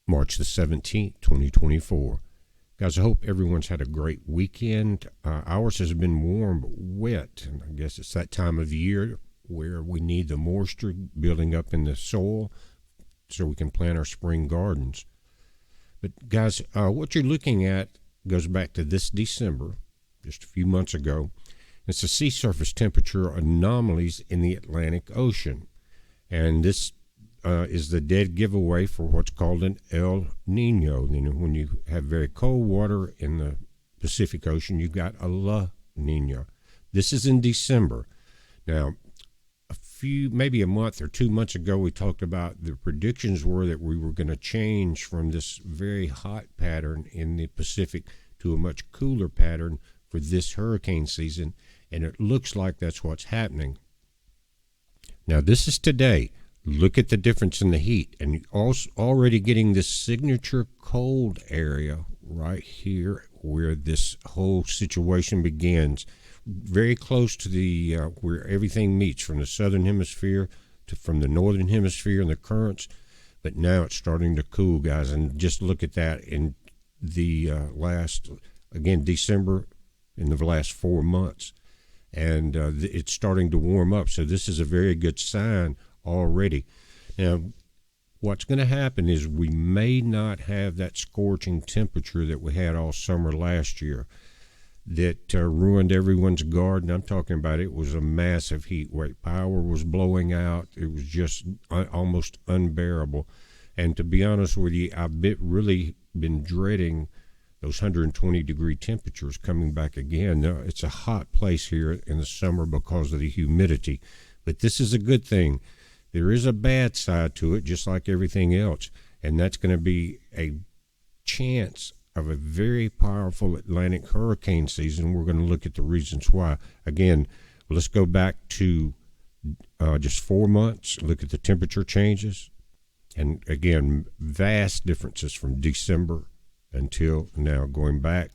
March the 17th, 2024. Guys, I hope everyone's had a great weekend. Ours has been warm but wet, and I guess it's that time of year where we need the moisture building up in the soil so we can plant our spring gardens. But guys, what you're looking at goes back to this December, just a few months ago. It's the sea surface temperature anomalies in the Atlantic Ocean, and this is the dead giveaway for what's called an El Nino. You know, when you have very cold water in the Pacific Ocean, you've got a La Nina. This is in December. Now, maybe a month or 2 months ago, we talked about the predictions were that we were going to change from this very hot pattern in the Pacific to a much cooler pattern for this hurricane season, and it looks like that's what's happening. Now, this is today. Look at the difference in the heat, and you're also already getting this signature cold area right here where this whole situation begins, very close to the where everything meets from the southern hemisphere to from the northern hemisphere and the currents. But now it's starting to cool, guys, and just look at that in the December, in the last 4 months, and it's starting to warm up. So this is a very good sign already. Now, what's going to happen is we may not have that scorching temperature that we had all summer last year that ruined everyone's garden. I'm talking about it was a massive heat wave. Power was blowing out. It was just almost unbearable. And to be honest with you, I've really been dreading those 120-degree temperatures coming back again. Now, it's a hot place here in the summer because of the humidity, but this is a good thing. There is a bad side to it, just like everything else, and that's going to be a chance of a very powerful Atlantic hurricane season. We're going to look at the reasons why. Again, let's go back to just 4 months, look at the temperature changes, and again, vast differences from December until now, going back,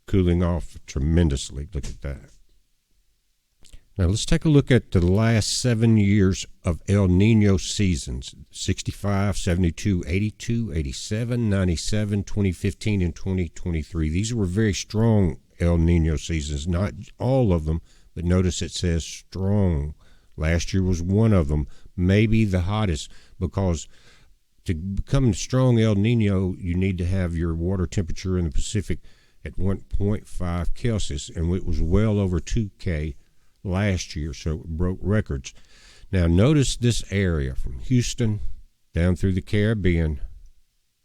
cooling off tremendously. Look at that. Now, let's take a look at the last 7 years of El Nino seasons, 65, 72, 82, 87, 97, 2015, and 2023. These were very strong El Nino seasons, not all of them, but notice it says strong. Last year was one of them, maybe the hottest, because to become a strong El Nino, you need to have your water temperature in the Pacific at 1.5 Celsius, and it was well over 2K last year, so it broke records. Now notice this area from Houston down through the Caribbean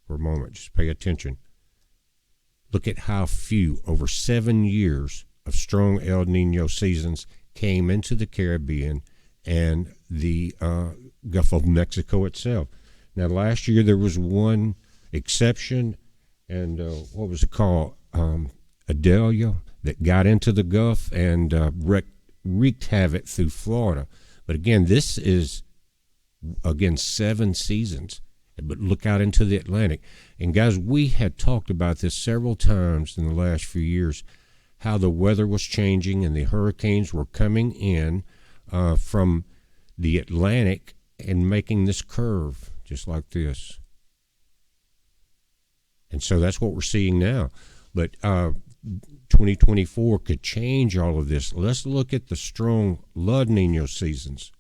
for a moment. Just pay attention. Look at how few, over 7 years of strong El Nino seasons, came into the Caribbean and the Gulf of Mexico itself. Now last year there was one exception, and what was it called? Idalia, that got into the Gulf and wreaked havoc through Florida. But again, this is, 7 seasons. But look out into the Atlantic. And guys, we had talked about this several times in the last few years, how the weather was changing and the hurricanes were coming in from the Atlantic and making this curve just like this. And so that's what we're seeing now. But 2024 could change all of this. Let's look at the strong La Nina seasons.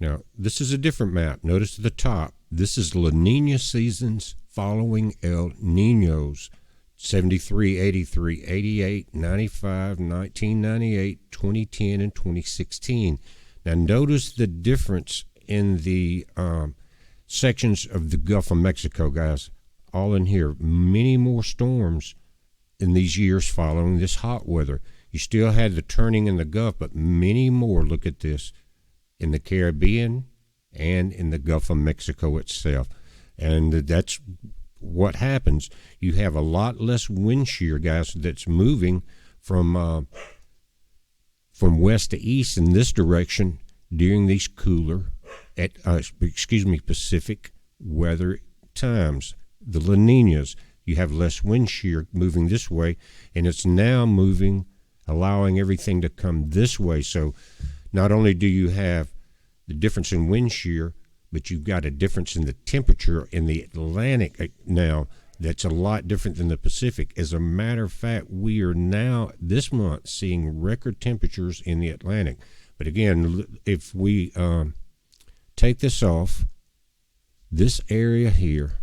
Now, this is a different map. Notice at the top, this is La Nina seasons following El Ninos, 73, 83, 88, 95, 1998, 2010, and 2016. Now, notice the difference in the sections of the Gulf of Mexico, guys, all in here. Many more storms in these years following this hot weather. You still had the turning in the Gulf, but many more, look at this, in the Caribbean and in the Gulf of Mexico itself. And that's what happens. You have a lot less wind shear, guys, that's moving from west to east in this direction during these cooler, Pacific weather times. The La Ninas, you have less wind shear moving this way, and it's now moving, allowing everything to come this way. So not only do you have the difference in wind shear, but you've got a difference in the temperature in the Atlantic now that's a lot different than the Pacific. As a matter of fact, we are now this month seeing record temperatures in the Atlantic. But again, if we take this off, this area here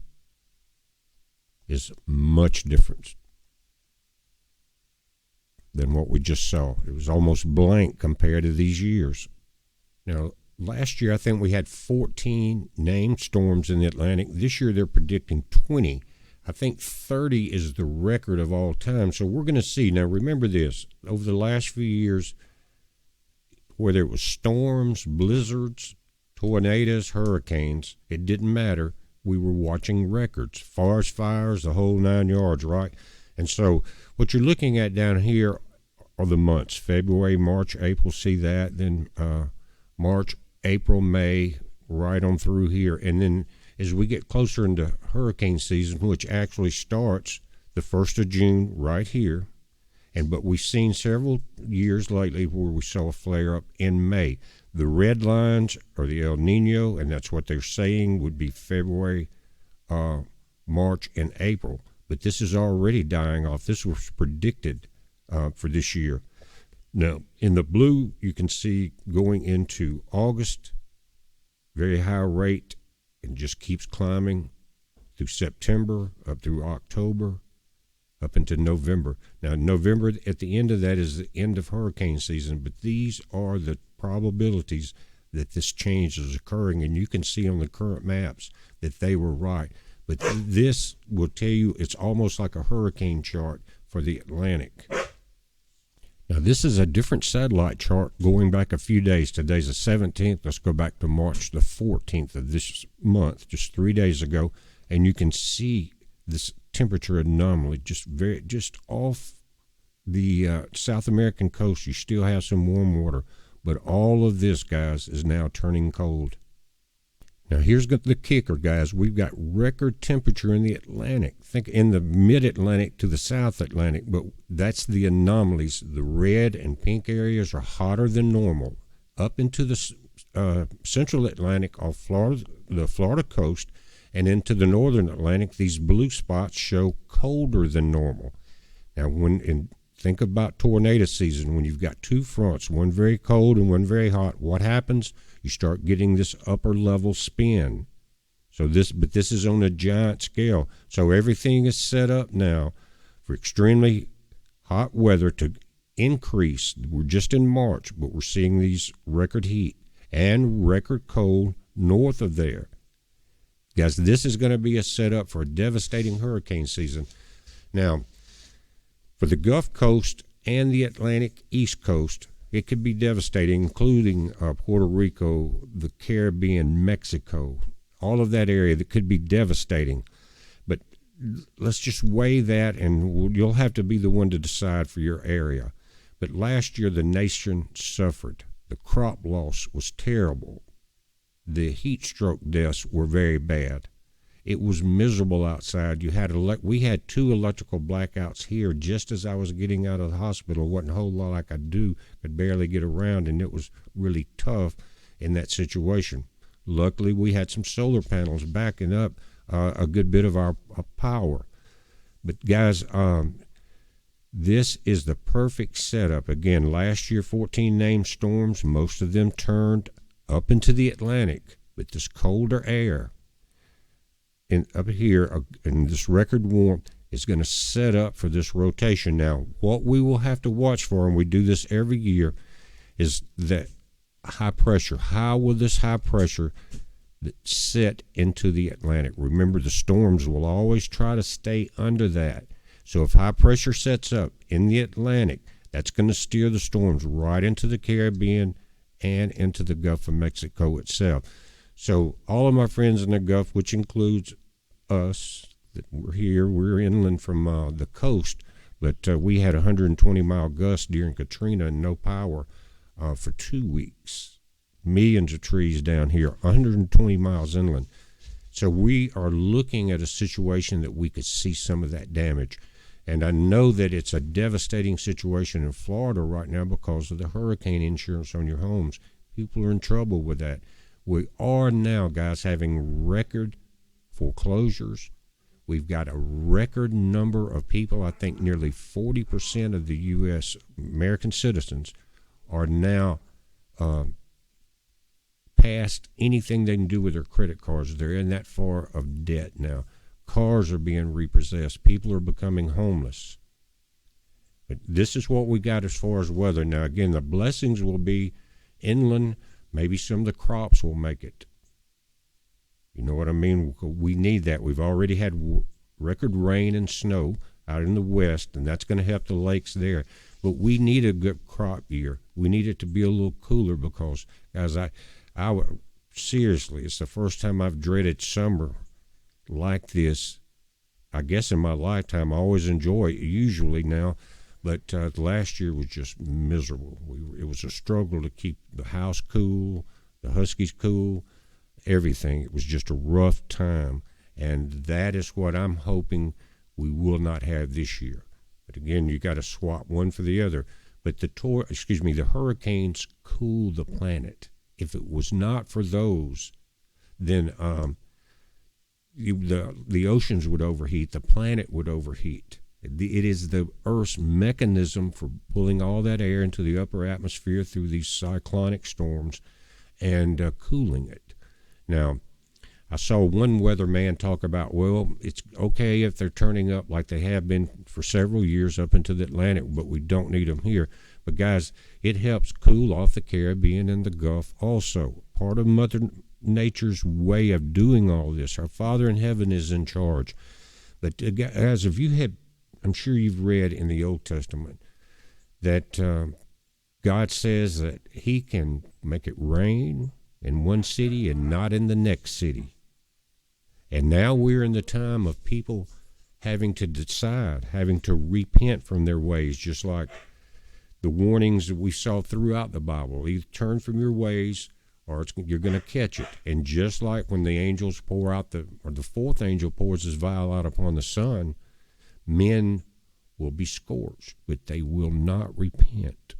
is much different than what we just saw. It was almost blank compared to these years. Now, last year, I think we had 14 named storms in the Atlantic. This year, they're predicting 20. I think 30 is the record of all time. So we're going to see. Now, remember this. Over the last few years, whether it was storms, blizzards, tornadoes, hurricanes, it didn't matter. We were watching records, forest fires, the whole 9 yards, right? And so what you're looking at down here are the months, February, March, April, see that, then March, April, May, right on through here. And then as we get closer into hurricane season, which actually starts the 1st of June right here, but we've seen several years lately where we saw a flare-up in May. The red lines are the El Nino, and that's what they're saying would be February, March, and April. But this is already dying off. This was predicted for this year. Now, in the blue, you can see going into August, very high rate, and just keeps climbing through September, up through October, up into November. Now, November, at the end of that, is the end of hurricane season, but these are the probabilities that this change is occurring, and you can see on the current maps that they were right. But this will tell you it's almost like a hurricane chart for the Atlantic. Now, this is a different satellite chart going back a few days. Today's the 17th. Let's go back to March the 14th of this month, just 3 days ago, and you can see this temperature anomaly just off the South American coast. You still have some warm water, but all of this, guys, is now turning cold. Now, here's the kicker, guys. We've got record temperature in the Atlantic. Think in the mid-Atlantic to the South Atlantic, but that's the anomalies. The red and pink areas are hotter than normal. Up into the central Atlantic off Florida, the Florida coast, and into the northern Atlantic, these blue spots show colder than normal. Now, think about tornado season. When you've got two fronts, one very cold and one very hot, what happens? You start getting this upper level spin. But this is on a giant scale. So everything is set up now for extremely hot weather to increase. We're just in March, but we're seeing these record heat and record cold north of there. Guys, this is going to be a setup for a devastating hurricane season. Now, for the Gulf Coast and the Atlantic East Coast, it could be devastating, including Puerto Rico, the Caribbean, Mexico, all of that area that could be devastating. But let's just weigh that, and you'll have to be the one to decide for your area. But last year, the nation suffered. The crop loss was terrible. The heat stroke deaths were very bad. It was miserable outside. We had 2 electrical blackouts here just as I was getting out of the hospital. It wasn't a whole lot I could do. Could barely get around, and it was really tough in that situation. Luckily, we had some solar panels backing up a good bit of our power. But guys, this is the perfect setup. Again, last year, 14 named storms. Most of them turned up into the Atlantic, but this colder air up here in this record warmth is going to set up for this rotation. Now, what we will have to watch for, and we do this every year, is that high pressure. How will this high pressure set into the Atlantic? Remember, the storms will always try to stay under that. So if high pressure sets up in the Atlantic, that's going to steer the storms right into the Caribbean and into the Gulf of Mexico itself. So all of my friends in the Gulf, which includes us, that we're inland from the coast, but we had 120-mile gusts during Katrina and no power for 2 weeks. Millions of trees down here, 120 miles inland. So we are looking at a situation that we could see some of that damage. And I know that it's a devastating situation in Florida right now because of the hurricane insurance on your homes. People are in trouble with that. We are now, guys, having record foreclosures. We've got a record number of people. I think nearly 40% of the U.S. American citizens are now past anything they can do with their credit cards. They're in that far of debt now. Cars are being repossessed. People are becoming homeless. But this is what we got as far as weather. Now, again, the blessings will be inland. Maybe some of the crops will make it. You know what I mean? We need that. We've already had record rain and snow out in the west, and that's going to help the lakes there. But we need a good crop year. We need it to be a little cooler because, guys, seriously, it's the first time I've dreaded summer like this, I guess, in my lifetime. I always enjoy it usually now, but last year was just miserable. It was a struggle to keep the house cool, the Huskies cool, everything. It was just a rough time, and that is what I'm hoping we will not have this year. But again, you got to swap one for the other. But the hurricanes cool the planet. If it was not for those, then the oceans would overheat, the planet would overheat. It is the Earth's mechanism for pulling all that air into the upper atmosphere through these cyclonic storms and cooling it. Now, I saw one weatherman talk about, well, it's okay if they're turning up like they have been for several years up into the Atlantic, but we don't need them here. But guys, it helps cool off the Caribbean and the Gulf also. Part of Mother Nature's way of doing all this. Our Father in heaven is in charge. But guys, if you had, I'm sure you've read in the Old Testament that God says that he can make it rain in one city and not in the next city. And now we're in the time of people having to decide, having to repent from their ways, just like the warnings that we saw throughout the Bible. Either turn from your ways or you're going to catch it. And just like when the angels pour out the fourth angel pours his vial out upon the sun, men will be scorched, but they will not repent.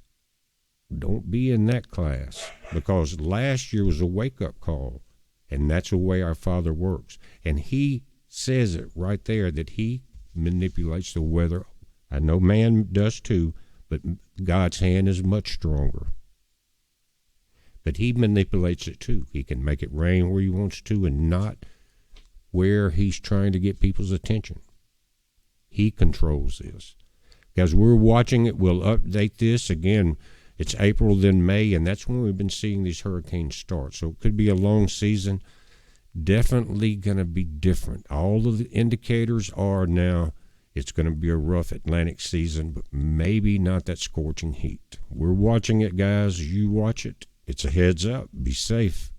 Don't be in that class, because last year was a wake-up call. And that's the way our Father works. And he says it right there that he manipulates the weather. I know man does too, but God's hand is much stronger. But he manipulates it too. He can make it rain where he wants to and not where he's trying to get people's attention. He controls this. Guys, we're watching it. We'll update this. Again, it's April, then May, and that's when we've been seeing these hurricanes start. So it could be a long season. Definitely going to be different. All of the indicators are now it's going to be a rough Atlantic season, but maybe not that scorching heat. We're watching it, guys. You watch it. It's a heads up. Be safe.